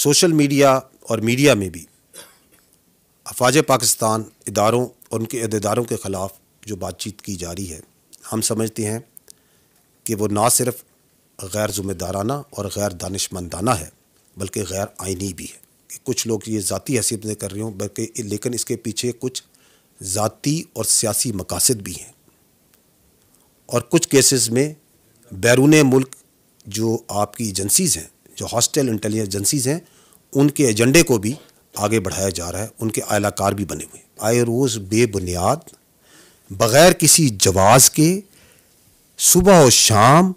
Social media और media में भी अफवाज पाकिस्तान इदारों और उनके अहदेदारों के ख़िलाफ़ जो बातचीत की जा रही है, हम समझते हैं कि वो ना सिर्फ गैर ज़िम्मेदाराना और गैर दानिशमंदाना है बल्कि गैर आइनी भी है कि कुछ लोग ये ज़ाती हैसियत में कर रहे हों, बल्कि लेकिन इसके पीछे कुछ ज़ाती और सियासी मकासद भी हैं। और कुछ केसेस में बैरून मुल्क जो आपकी एजेंसीज़ हैं, जो हॉस्टाइल इंटेलिजेंस एजेंसीज़ हैं, उनके एजेंडे को भी आगे बढ़ाया जा रहा है। उनके आलाकार भी बने हुए हैं। आए रोज़ बेबुनियाद बग़ैर किसी जवाज़ के सुबह और शाम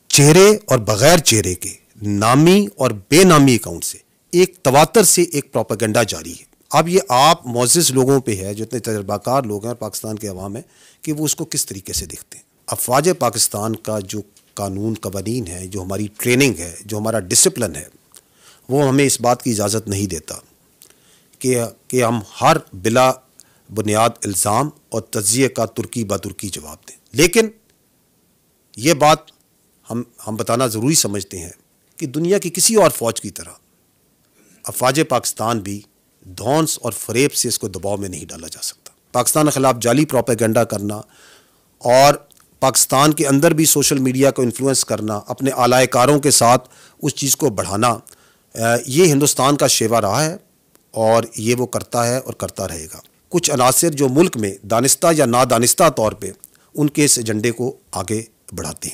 चेहरे और बग़ैर चेहरे के नामी और बेनामी अकाउंट से एक तवातर से एक प्रोपेगेंडा जारी है। अब ये आप मोअज़्ज़िज़ लोगों पे है, जो इतने तजर्बाकार लोग हैं पाकिस्तान के अवाम में, कि वो उसको किस तरीके से देखते हैं। अफवाज पाकिस्तान का जो कानून कवानीन है, जो हमारी ट्रेनिंग है, जो हमारा डिसिप्लिन है, वो हमें इस बात की इजाज़त नहीं देता कि हम हर बिला बुनियाद इल्ज़ाम और तज्ज़िये का तुर्की ब तुर्की जवाब दें। लेकिन ये बात हम बताना ज़रूरी समझते हैं कि दुनिया की किसी और फ़ौज की तरह अफवाज पाकिस्तान भी धौंस और फ़रेब से इसको दबाव में नहीं डाला जा सकता। पाकिस्तान के ख़िलाफ़ जाली प्रोपेगेंडा करना और पाकिस्तान के अंदर भी सोशल मीडिया को इन्फ्लुएंस करना, अपने आलाएकारों के साथ उस चीज़ को बढ़ाना, ये हिंदुस्तान का शेवा रहा है और ये वो करता है और करता रहेगा। कुछ अनासिर जो मुल्क में दानिस्ता या नादानिस्ता तौर पे उनके इस एजेंडे को आगे बढ़ाते हैं।